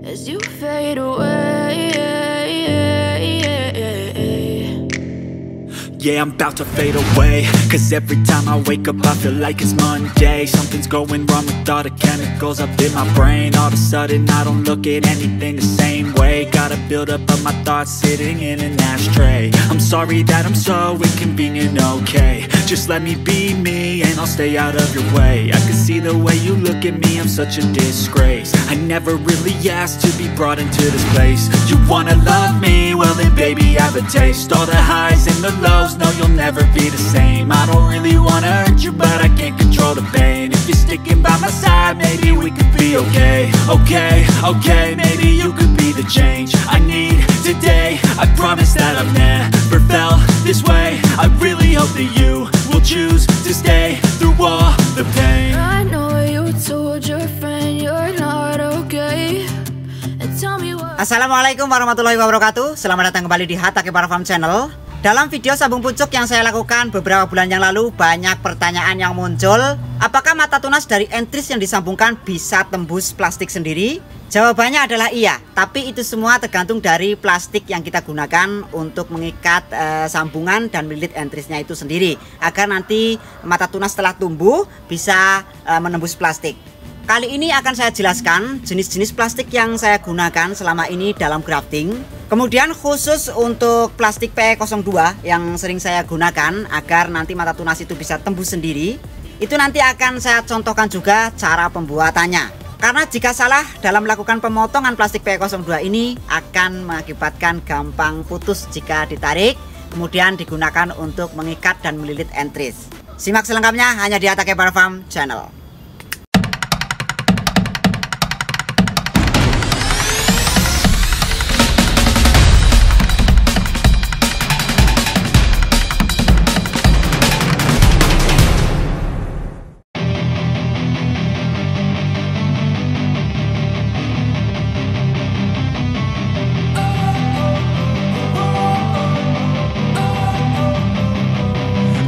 as you fade away. Yeah, I'm about to fade away, cause every time I wake up I feel like it's Monday. Something's going wrong with all the chemicals up in my brain. All of a sudden I don't look at anything the same way. Gotta build up of my thoughts sitting in an ashtray. I'm sorry that I'm so inconvenient, okay. Just let me be me and I'll stay out of your way. I can see the way you look at me, I'm such a disgrace. I never really asked to be brought into this place. You wanna love me? Well then baby have a taste. All the highs and the lows, no you'll never be the same. I don't really wanna hurt you but I can't control the pain. If you're sticking by my side, maybe we could be okay. Okay, maybe you could be the change I need today. I promise that I've never felt this way. I really hope that you will choose to stay through all the pain. I know you told your friend you're not okay, and tell me what. Assalamualaikum warahmatullahi wabarakatuh. Selamat datang kembali di Hatake Parfum Channel. Dalam video sabung pucuk yang saya lakukan beberapa bulan yang lalu, banyak pertanyaan yang muncul. Apakah mata tunas dari entris yang disambungkan bisa tembus plastik sendiri? Jawabannya adalah iya, tapi itu semua tergantung dari plastik yang kita gunakan untuk mengikat sambungan dan melilit entrisnya itu sendiri, agar nanti mata tunas setelah tumbuh bisa menembus plastik. Kali ini akan saya jelaskan jenis-jenis plastik yang saya gunakan selama ini dalam grafting. Kemudian khusus untuk plastik PE02 yang sering saya gunakan agar nanti mata tunas itu bisa tembus sendiri, itu nanti akan saya contohkan juga cara pembuatannya. Karena jika salah dalam melakukan pemotongan plastik PE02 ini akan mengakibatkan gampang putus jika ditarik, kemudian digunakan untuk mengikat dan melilit entris. Simak selengkapnya hanya di Hatake Parfum Channel.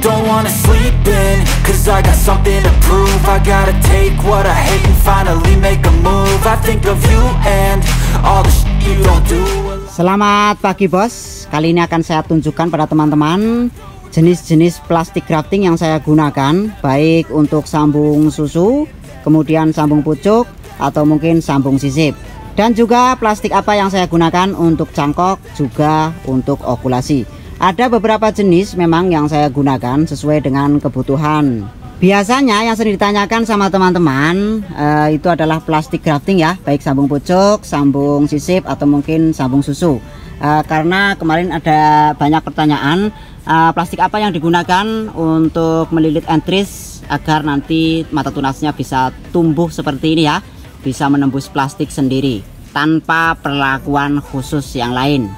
Don't wanna sleep in, cause I got something to prove. I gotta take what I hate and finally make a move. I think of you and all the shit you don't do. Selamat pagi bos. Kali ini akan saya tunjukkan pada teman-teman jenis-jenis plastik grafting yang saya gunakan, baik untuk sambung susu, kemudian sambung pucuk, atau mungkin sambung sisip. Dan juga plastik apa yang saya gunakan untuk cangkok, juga untuk okulasi. Ada beberapa jenis memang yang saya gunakan sesuai dengan kebutuhan. Biasanya yang sering ditanyakan sama teman-teman itu adalah plastik grafting ya, baik sambung pucuk, sambung sisip, atau mungkin sambung susu. Karena kemarin ada banyak pertanyaan plastik apa yang digunakan untuk melilit entris agar nanti mata tunasnya bisa tumbuh seperti ini ya, bisa menembus plastik sendiri tanpa perlakuan khusus yang lain.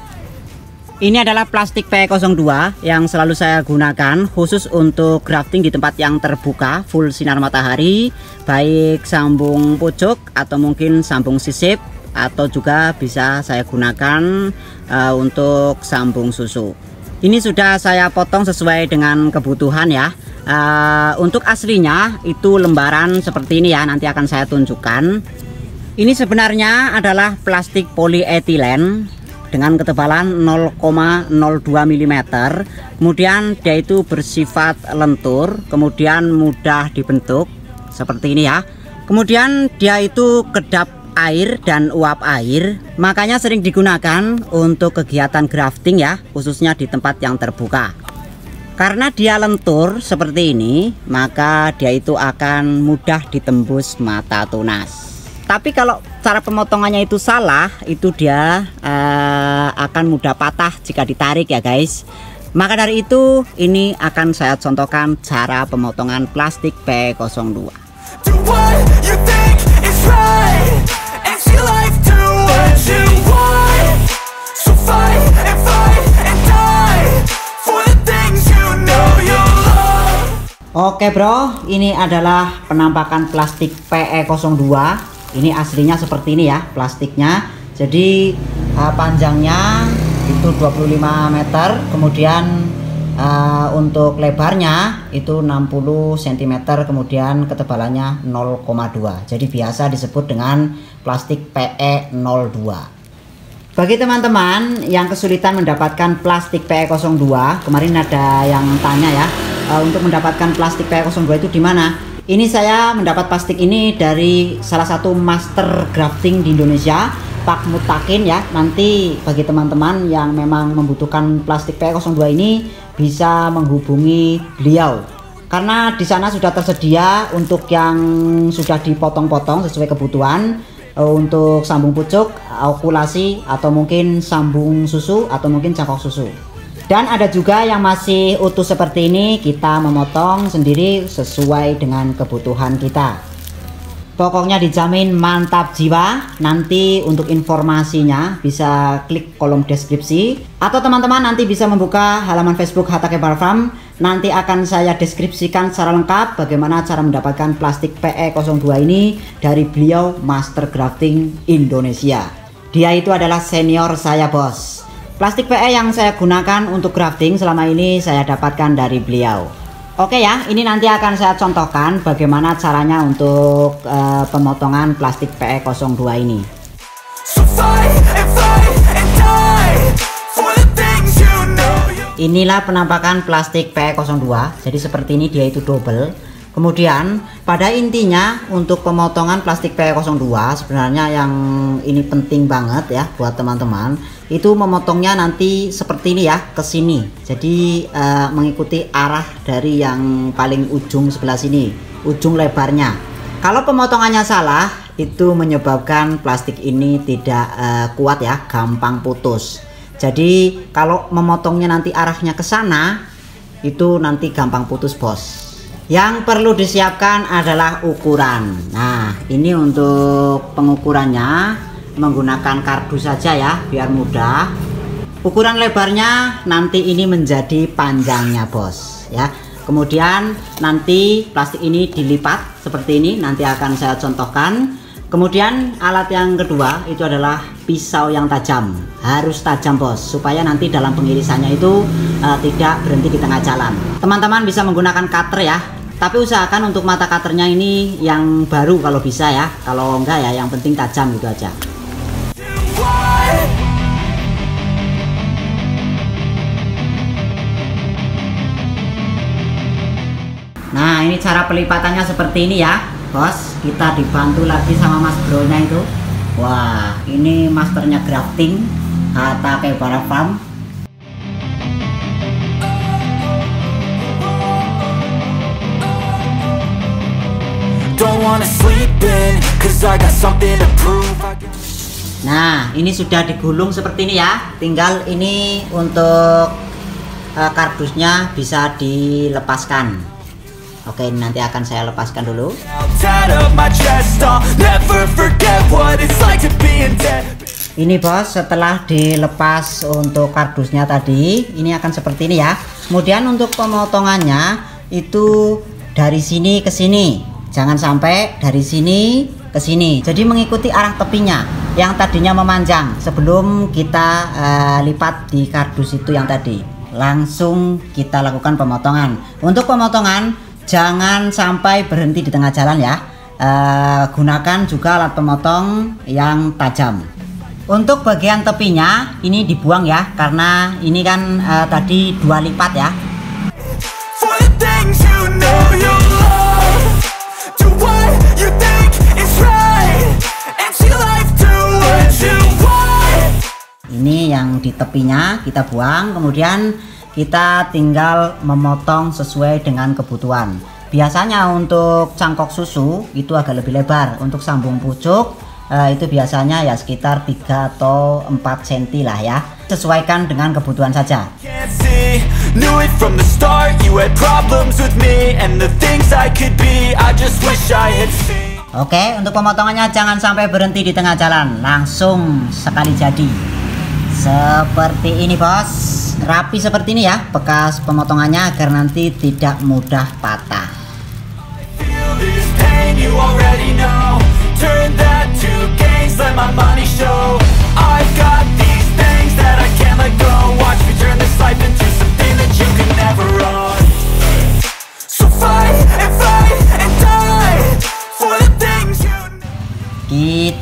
Ini adalah plastik PE02 yang selalu saya gunakan khusus untuk grafting di tempat yang terbuka full sinar matahari, baik sambung pucuk atau mungkin sambung sisip, atau juga bisa saya gunakan untuk sambung susu. Ini sudah saya potong sesuai dengan kebutuhan ya. Untuk aslinya itu lembaran seperti ini ya, nanti akan saya tunjukkan. Ini sebenarnya adalah plastik polietilen dengan ketebalan 0,02 mm. Kemudian dia itu bersifat lentur, kemudian mudah dibentuk seperti ini ya. Kemudian dia itu kedap air dan uap air, makanya sering digunakan untuk kegiatan grafting ya, khususnya di tempat yang terbuka. Karena dia lentur seperti ini, maka dia itu akan mudah ditembus mata tunas. Tapi kalau cara pemotongannya itu salah, itu dia akan mudah patah jika ditarik ya guys. Maka dari itu ini akan saya contohkan cara pemotongan plastik PE02. Oke bro, ini adalah penampakan plastik PE02. Ini aslinya seperti ini ya plastiknya. Jadi panjangnya itu 25 meter, kemudian Untuk lebarnya itu 60 cm, kemudian ketebalannya 0,2. Jadi biasa disebut dengan plastik PE02. Bagi teman-teman yang kesulitan mendapatkan plastik PE02, kemarin ada yang tanya ya, untuk mendapatkan plastik PE02 itu di mana? Ini saya mendapat plastik ini dari salah satu master grafting di Indonesia, Pak Mutakin ya. Nanti bagi teman-teman yang memang membutuhkan plastik PE02 ini bisa menghubungi beliau, karena di sana sudah tersedia untuk yang sudah dipotong-potong sesuai kebutuhan, untuk sambung pucuk, okulasi, atau mungkin sambung susu, atau mungkin cangkok susu. Dan ada juga yang masih utuh seperti ini, kita memotong sendiri sesuai dengan kebutuhan kita. Pokoknya dijamin mantap jiwa. Nanti untuk informasinya bisa klik kolom deskripsi, atau teman-teman nanti bisa membuka halaman Facebook Hatta Kebal Farm. Nanti akan saya deskripsikan secara lengkap bagaimana cara mendapatkan plastik PE02 ini dari beliau Master Grafting Indonesia. Dia itu adalah senior saya, bos. Plastik PE yang saya gunakan untuk grafting selama ini saya dapatkan dari beliau. Oke ya, ini nanti akan saya contohkan bagaimana caranya untuk pemotongan plastik PE02 ini. Inilah penampakan plastik PE02. Jadi seperti ini, dia itu double. Kemudian pada intinya untuk pemotongan plastik PE02 sebenarnya yang ini penting banget ya buat teman-teman, itu memotongnya nanti seperti ini ya, ke sini. Jadi mengikuti arah dari yang paling ujung sebelah sini, ujung lebarnya. Kalau pemotongannya salah, itu menyebabkan plastik ini tidak kuat ya, gampang putus. Jadi kalau memotongnya nanti arahnya ke sana, itu nanti gampang putus, bos. Yang perlu disiapkan adalah ukuran. Nah, ini untuk pengukurannya menggunakan kardus saja ya, biar mudah. Ukuran lebarnya nanti ini menjadi panjangnya, bos ya. Kemudian nanti plastik ini dilipat seperti ini, nanti akan saya contohkan. Kemudian alat yang kedua itu adalah pisau yang tajam. Harus tajam, bos, supaya nanti dalam pengirisannya itu tidak berhenti di tengah jalan. Teman-teman bisa menggunakan cutter ya, tapi usahakan untuk mata cutternya ini yang baru kalau bisa ya. Kalau enggak ya yang penting tajam gitu aja. Nah, ini cara pelipatannya seperti ini ya, bos. Kita dibantu lagi sama mas bro-nya itu. Wah, ini masternya grafting Hatta Kebal Farm. Nah, ini sudah digulung seperti ini ya. Tinggal ini untuk kardusnya bisa dilepaskan. Oke, nanti akan saya lepaskan dulu. Ini, bos, setelah dilepas untuk kardusnya tadi, ini akan seperti ini ya. Kemudian untuk pemotongannya itu dari sini ke sini. Jangan sampai dari sini ke sini. Jadi mengikuti arah tepinya yang tadinya memanjang sebelum kita lipat di kardus itu yang tadi. Langsung kita lakukan pemotongan. Untuk pemotongan jangan sampai berhenti di tengah jalan ya. Gunakan juga alat pemotong yang tajam. Untuk bagian tepinya ini dibuang ya, karena ini kan tadi 2 lipat ya. Ini yang di tepinya kita buang, kemudian kita tinggal memotong sesuai dengan kebutuhan. Biasanya untuk cangkok susu itu agak lebih lebar. Untuk sambung pucuk itu biasanya ya sekitar 3 atau 4 cm lah ya. Sesuaikan dengan kebutuhan saja. Oke, untuk pemotongannya jangan sampai berhenti di tengah jalan, langsung sekali jadi. Seperti ini, bos. Rapi seperti ini ya bekas pemotongannya agar nanti tidak mudah patah.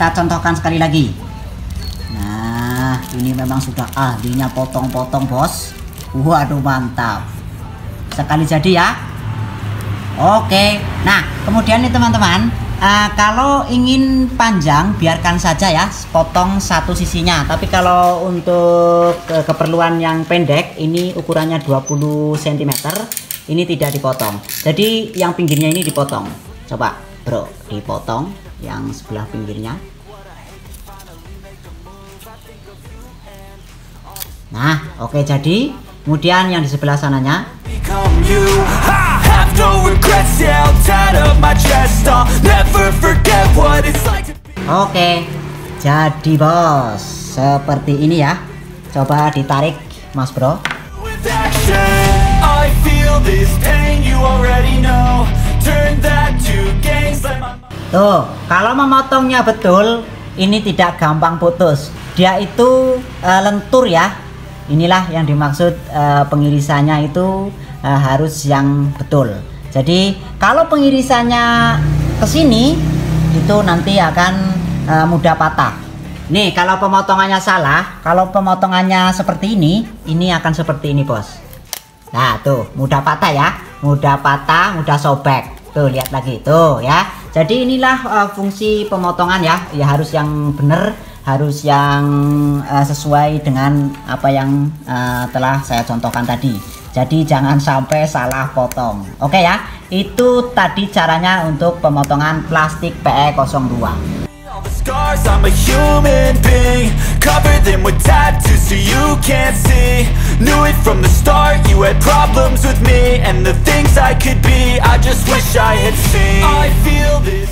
kita contohkan sekali lagi. Nah, ini memang sudah ahlinya potong-potong, bos. Waduh, mantap. Sekali jadi ya. Oke. Nah, kemudian nih teman-teman, kalau ingin panjang biarkan saja ya, potong satu sisinya. Tapi kalau untuk keperluan yang pendek, ini ukurannya 20 cm, ini tidak dipotong. Jadi yang pinggirnya ini dipotong. Coba bro, dipotong yang sebelah pinggirnya. Nah, oke, jadi kemudian yang di sebelah sananya. Oke, jadi bos, seperti ini ya. Coba ditarik mas bro. Tuh, kalau memotongnya betul, ini tidak gampang putus. Dia itu lentur ya. Inilah yang dimaksud pengirisannya itu harus yang betul. Jadi kalau pengirisannya ke sini itu nanti akan mudah patah. Nih, kalau pemotongannya salah, kalau pemotongannya seperti ini akan seperti ini, bos. Nah, tuh, mudah patah ya. Mudah patah, mudah sobek. Tuh, lihat lagi tuh ya. Jadi inilah fungsi pemotongan ya. Ya harus yang benar, harus yang sesuai dengan apa yang telah saya contohkan tadi. Jadi jangan sampai salah potong. Oke ya, itu tadi caranya untuk pemotongan plastik PE02. I'm a human being, cover them with tattoos so you can't see. Knew it from the start, you had problems with me and the things I could be, I just wish I had seen. I feel this.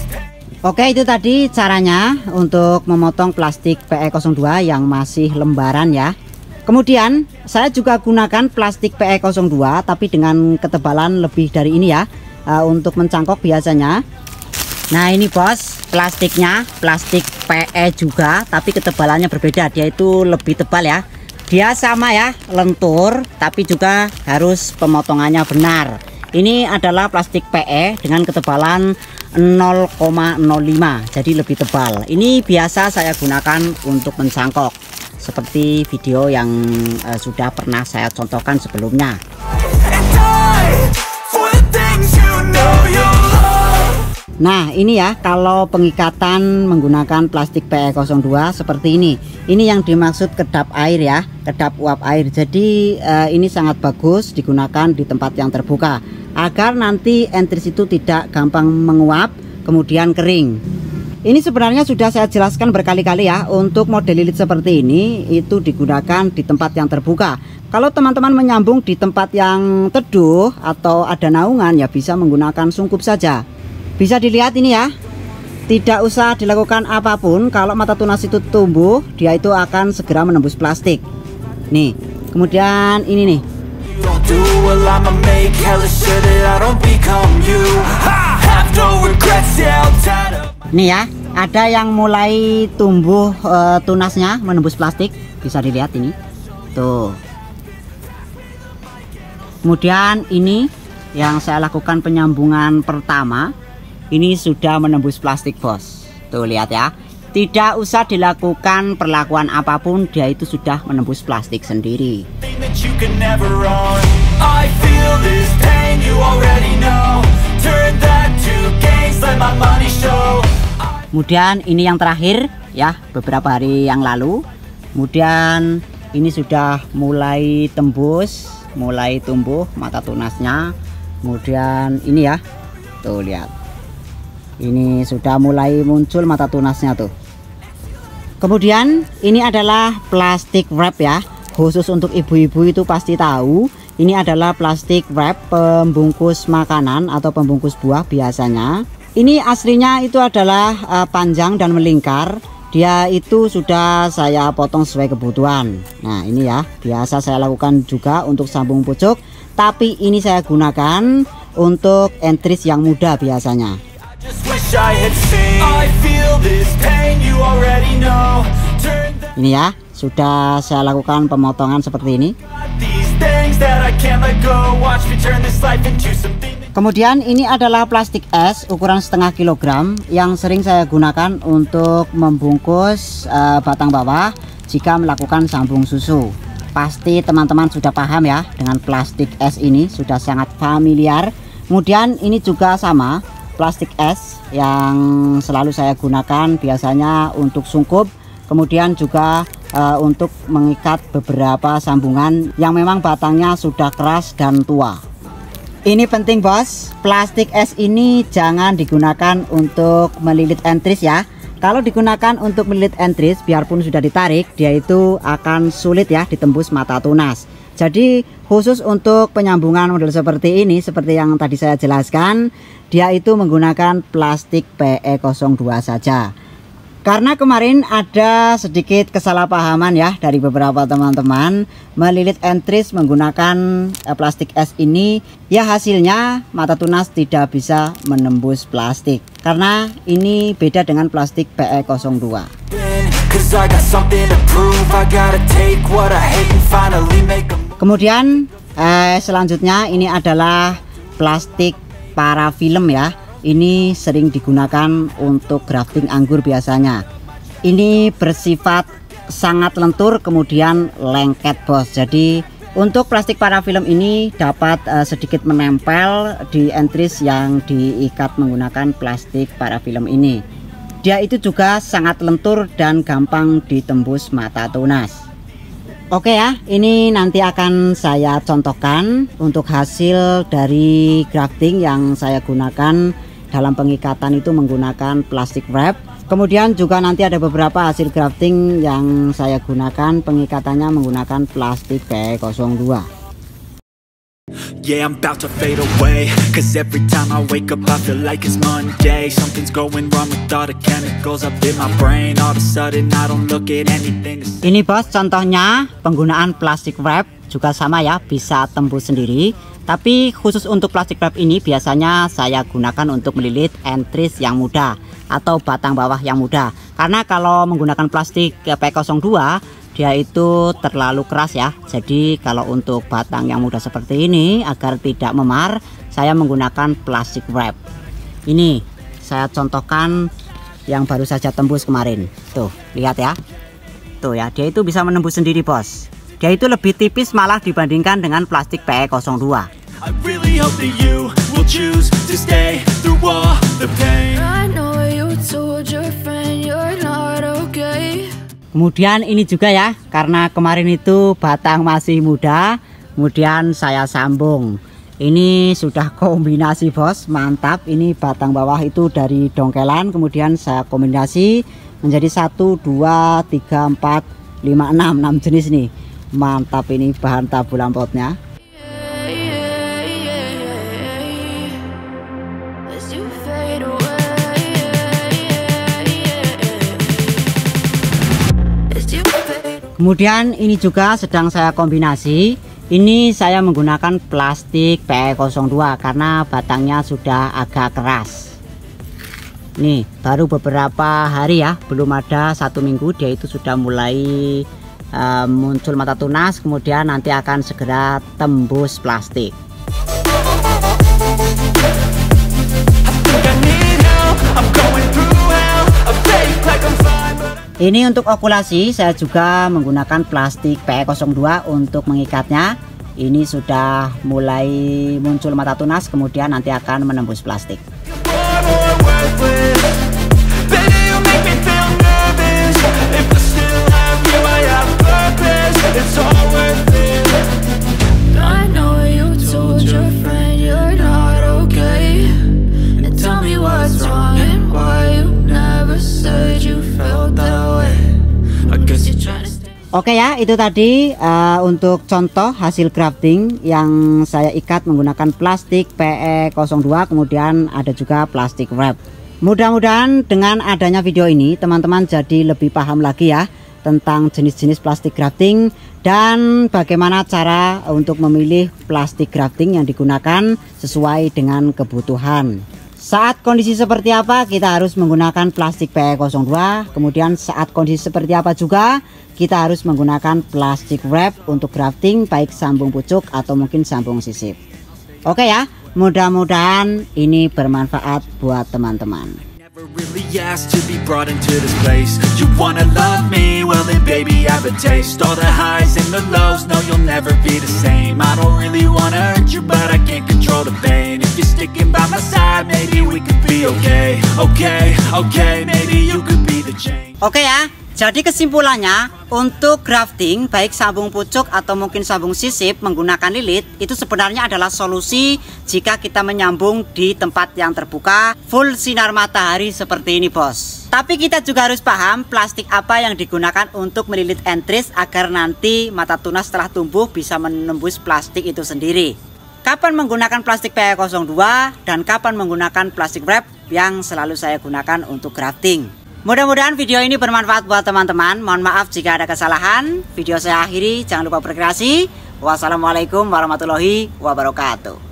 Oke, itu tadi caranya untuk memotong plastik PE02 yang masih lembaran ya. Kemudian saya juga gunakan plastik PE02 tapi dengan ketebalan lebih dari ini ya, untuk mencangkok biasanya. Nah ini bos, plastiknya plastik PE juga tapi ketebalannya berbeda, dia itu lebih tebal ya. Dia sama ya, lentur tapi juga harus pemotongannya benar. Ini adalah plastik PE dengan ketebalan 0,05, jadi lebih tebal. Ini biasa saya gunakan untuk mencangkok, seperti video yang sudah pernah saya contohkan sebelumnya. Nah ini ya, kalau pengikatan menggunakan plastik PE02 seperti ini. Ini yang dimaksud kedap air ya, kedap uap air. Jadi ini sangat bagus digunakan di tempat yang terbuka, agar nanti entris itu tidak gampang menguap kemudian kering. Ini sebenarnya sudah saya jelaskan berkali-kali ya, untuk model lilit seperti ini itu digunakan di tempat yang terbuka. Kalau teman-teman menyambung di tempat yang teduh atau ada naungan ya bisa menggunakan sungkup saja. Bisa dilihat ini ya, tidak usah dilakukan apapun. Kalau mata tunas itu tumbuh, dia itu akan segera menembus plastik. Nih, kemudian ini nih. Nih ya, ada yang mulai tumbuh tunasnya menembus plastik, bisa dilihat ini. Tuh. Kemudian ini yang saya lakukan penyambungan pertama, ini sudah menembus plastik bos. Tuh lihat ya, tidak usah dilakukan perlakuan apapun, dia itu sudah menembus plastik sendiri. Kemudian ini yang terakhir ya, beberapa hari yang lalu. Kemudian ini sudah mulai tembus, mulai tumbuh mata tunasnya. Kemudian ini ya, tuh lihat, ini sudah mulai muncul mata tunasnya tuh. Kemudian ini adalah plastik wrap ya, khusus untuk ibu-ibu itu pasti tahu. Ini adalah plastik wrap pembungkus makanan atau pembungkus buah biasanya. Ini aslinya itu adalah panjang dan melingkar. Dia itu sudah saya potong sesuai kebutuhan. Nah ini ya, biasa saya lakukan juga untuk sambung pucuk, tapi ini saya gunakan untuk entris yang muda biasanya. Ini ya, sudah saya lakukan pemotongan seperti ini. Kemudian ini adalah plastik es ukuran setengah kilogram yang sering saya gunakan untuk membungkus batang bawah jika melakukan sambung susu. Pasti teman-teman sudah paham ya dengan plastik es ini, sudah sangat familiar. Kemudian ini juga sama, plastik es yang selalu saya gunakan biasanya untuk sungkup, kemudian juga untuk mengikat beberapa sambungan yang memang batangnya sudah keras dan tua. Ini penting bos, plastik es ini jangan digunakan untuk melilit entris ya. Kalau digunakan untuk melilit entris, biarpun sudah ditarik, dia itu akan sulit ya ditembus mata tunas. Jadi khusus untuk penyambungan model seperti ini, seperti yang tadi saya jelaskan, dia itu menggunakan plastik PE02 saja. Karena kemarin ada sedikit kesalahpahaman ya dari beberapa teman-teman melilit entris menggunakan plastik es ini, ya hasilnya mata tunas tidak bisa menembus plastik karena ini beda dengan plastik PE02. Kemudian selanjutnya ini adalah plastik parafilm ya. Ini sering digunakan untuk grafting anggur biasanya. Ini bersifat sangat lentur kemudian lengket bos. Jadi untuk plastik parafilm ini dapat sedikit menempel di entris yang diikat menggunakan plastik parafilm ini. Dia itu juga sangat lentur dan gampang ditembus mata tunas. Oke ya, ini nanti akan saya contohkan untuk hasil dari grafting yang saya gunakan dalam pengikatan itu menggunakan plastik wrap. Kemudian juga nanti ada beberapa hasil grafting yang saya gunakan pengikatannya menggunakan plastik PE02. Yeah, I'm about to fade away, cause every time I wake up I feel like it's Monday. Something's going wrong with all the chemicals up in my brain. All of a sudden I don't look at anything. Ini bos contohnya penggunaan plastik wrap juga sama ya, bisa tembus sendiri. Tapi khusus untuk plastik wrap ini biasanya saya gunakan untuk melilit entris yang muda atau batang bawah yang muda. Karena kalau menggunakan plastik PE02 dia itu terlalu keras ya. Jadi kalau untuk batang yang muda seperti ini agar tidak memar, saya menggunakan plastik wrap. Ini saya contohkan yang baru saja tembus kemarin. Tuh, lihat ya. Tuh ya, dia itu bisa menembus sendiri bos. Dia itu lebih tipis malah dibandingkan dengan plastik PE02. I really hope that you will choose to stay through all the pain. I know you told your friend you're not okay. Kemudian ini juga ya, karena kemarin itu batang masih muda, kemudian saya sambung. Ini sudah kombinasi bos, mantap. Ini batang bawah itu dari dongkelan, kemudian saya kombinasi menjadi 1, 2, 3, 4, 5, 6 jenis nih. Mantap ini bahan tabulan potnya. Kemudian ini juga sedang saya kombinasi. Ini saya menggunakan plastik PE02 karena batangnya sudah agak keras. Nih baru beberapa hari ya, belum ada 1 minggu dia itu sudah mulai muncul mata tunas, kemudian nanti akan segera tembus plastik. Ini untuk okulasi saya juga menggunakan plastik PE02 untuk mengikatnya. Ini sudah mulai muncul mata tunas, kemudian nanti akan menembus plastik. Oke ya, itu tadi untuk contoh hasil grafting yang saya ikat menggunakan plastik PE02, kemudian ada juga plastik wrap. Mudah-mudahan dengan adanya video ini teman-teman jadi lebih paham lagi ya tentang jenis-jenis plastik grafting dan bagaimana cara untuk memilih plastik grafting yang digunakan sesuai dengan kebutuhan. Saat kondisi seperti apa kita harus menggunakan plastik PE02, kemudian saat kondisi seperti apa juga kita harus menggunakan plastik wrap untuk grafting baik sambung pucuk atau mungkin sambung sisip. Oke ya, Mudah-mudahan ini bermanfaat buat teman-teman. Never really asked to be brought into this place. You wanna love me? Well then baby have a taste. All the highs and the lows, no you'll never be the same. I don't really wanna hurt you but I can't control the pain. If you're sticking by my side, maybe we could be okay. Okay, maybe you could be the change. Oke ya, jadi kesimpulannya untuk grafting baik sambung pucuk atau mungkin sambung sisip menggunakan lilit itu sebenarnya adalah solusi jika kita menyambung di tempat yang terbuka full sinar matahari seperti ini bos. Tapi kita juga harus paham plastik apa yang digunakan untuk melilit entris agar nanti mata tuna setelah tumbuh bisa menembus plastik itu sendiri. Kapan menggunakan plastik PE02 dan kapan menggunakan plastik wrap yang selalu saya gunakan untuk grafting. Mudah-mudahan video ini bermanfaat buat teman-teman. Mohon maaf jika ada kesalahan. Video saya akhiri, jangan lupa berkreasi. Wassalamualaikum warahmatullahi wabarakatuh.